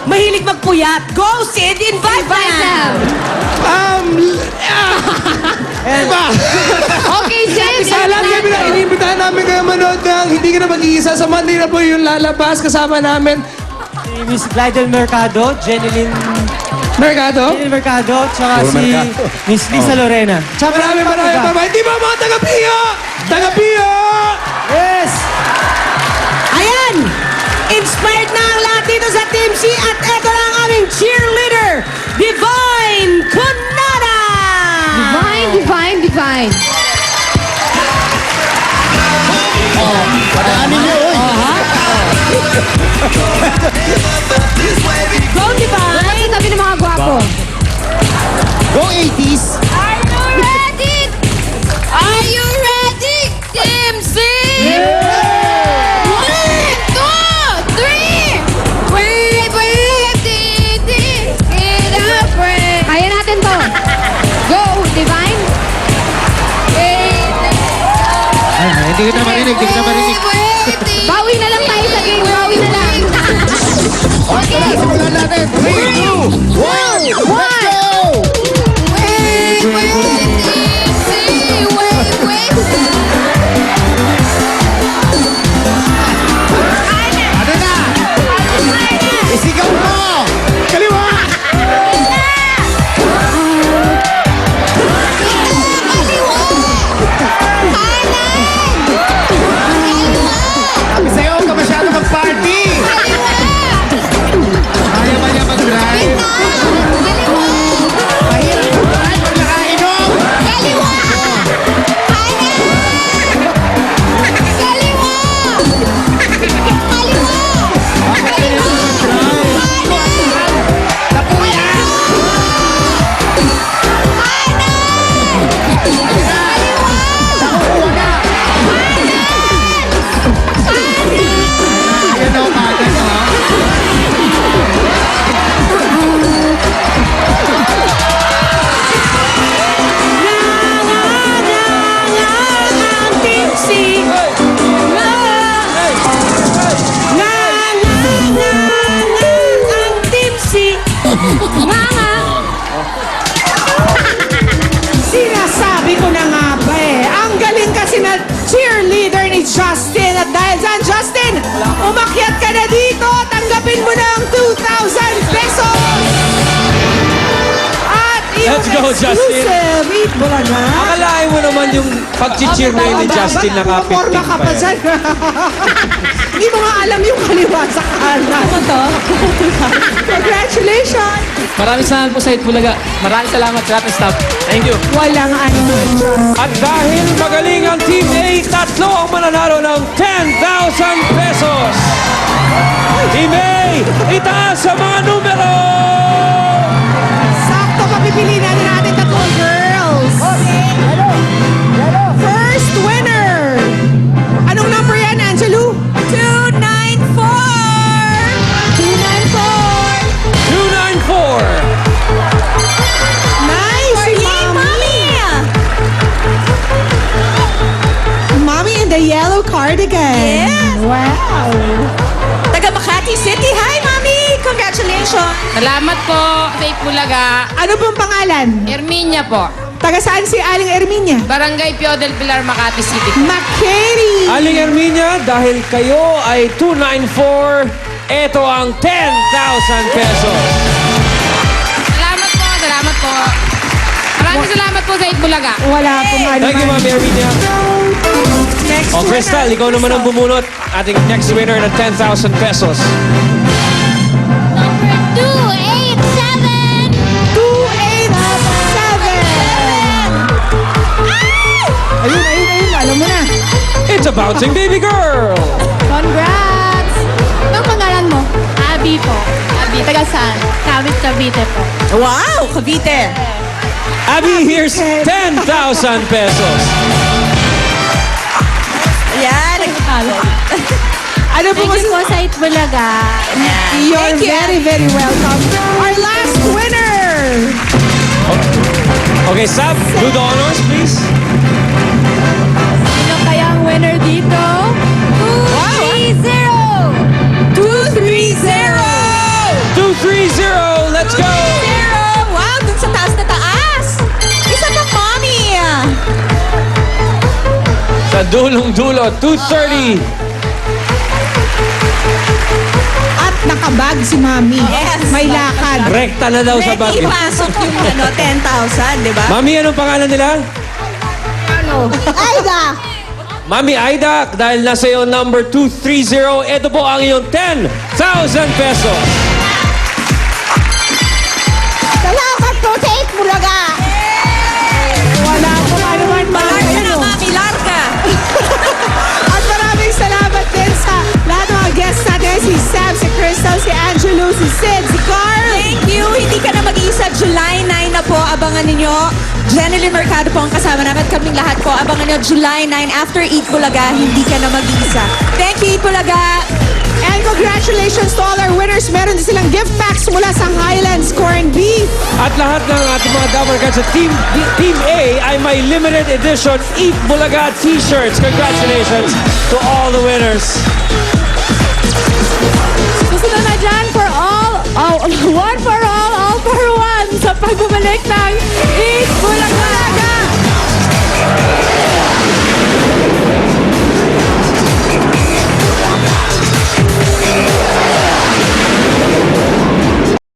mahilig magpuyat. Go, Sid! Invite them! Diba? Okay, Sid. Alam kami na inibitahan namin kayo manood ng Hindi Ka Na Mag-iisa. Sa Monday na po yung lalabas kasama namin. Si Miss Glidel Mercado, Jeneline Mercado. Mercado, tsaka si Miss Lisa Lorena. Tsaka Maraming pa ba? Di ba mga taga-Pio? Taga-Pio! Yes! Ayan! Inspired na ang lahat dito sa Team C at eto na ang aming cheerleader, Divine Conada! Divine. Padaanin niyo, uy! Go, Divine! Sa tabi ng mga gwapo. Go 80s! Are you ready? Are you ready, Team C? One, two, three. Wave, get up, wave. Kaya natin to. Go, Divine. Hindi kita marinig, hindi kita marinig. Bawi na lang tayo sa game. Bawi na lang. Okay. Simulan natin. 3, 2, 1, let's go! Ano na? Isigaw mo! Kaliwa! Sabi sa'yo, huwag ka masyado mag-party! Kaya ba niya mag-drive? Mahirap mag-drive pag nakainom! Yan o, kagan o. ang Team C! ang Team C! Sinasabi ko na nga ba eh. Ang galing kasi na cheerleader ni Justin. At dahil dyan, Justin, umakyat ka na dito. Tanggapin mo ng 2,000 pesos. At yung Let's go, Justin. exclusive, eat mo na na. Akalain mo naman yung pag-cheer ngayon ni Justin naka 15 Forma ka pa dyan. Hindi mo nga alam yung kaliwa sa kanan. Ano to? Congratulations! Maraming salamat po sa Itbulaga. Maraming salamat sa lahat ng staff. Thank you. Walang ano. At dahil magaling ang Team A, tatlo ang mananalo ng 10,000 pesos. Team A, itaas sa mga numero! Sakto, papipili natin natin tatlong girls. First winner. Anong number yan, Angelo? 294. 294. 294. Nice, Mommy. Mommy in the yellow cardigan. Yes. Wow. Taga Makati City. Hi, Mommy. Congratulations. Salamat po sa Itbulaga. Ano pong pangalan? Erminia po. Taga saan si Aling Erminia? Barangay Pio del Pilar, Makati City. Makati. Aling Erminia, dahil kayo ay 294, ito ang 10,000 pesos. Salamat po. Maraming salamat po sa Itbulaga. Wala pong ano. Thank you, Ma'am Erminia. Next O, Crystal, ikaw naman ang bumunot. Ating next winner ng 10,000 pesos. Number 287. 287. Ayun. Alam mo na. It's a bouncing baby girl. Congrats! Anong pangalan mo? Abby po. Abby. Taga saan? Cavite po. Wow, Cavite. Abby, here's 10,000 pesos. Yan. Ano po Thank you po sa Itbulaga. You're very, very welcome. Our last winner. Okay, Sab, do the honors, please. Sino kaya ang winner dito? 230! 230. 230. Let's go! Zero! Wow, dun sa taas na taas! Isa pang mommy! Sa dulong-dulo, 230. At nakabag si Mami. Yes. May lakad. Rekta na daw sa bag. Ready pasok yung 10,000, di ba? Mami, anong pangalan nila? Aida! Mami Aida, dahil nasa iyo number 230, ito po ang iyong 10,000 pesos. Salamat po sa Bulaga! Wala po naman Larga na, mami, larga! At maraming salamat din sa lahat ng mga guests natin. Si Sam, si Crystal, si Angelo, si Sid, si Carl. Thank you! Hindi ka na mag-iisa. July 9 na po. Abangan ninyo. Jenny Mercado po ang kasama namin. At kaming lahat po. Abangan nyo July 9 after Eat Bulaga. Hindi ka na mag-iisa. Thank you, Eat Bulaga! And congratulations to all our winners. Meron din silang gift packs mula sa Highlands Corned Beef. At lahat ng ating mga Dabarkad sa Team A ay may limited edition Eat Bulaga t-shirts. Congratulations to all the winners. Susunod na dyan for all, one for all for one sa pagbabalik ng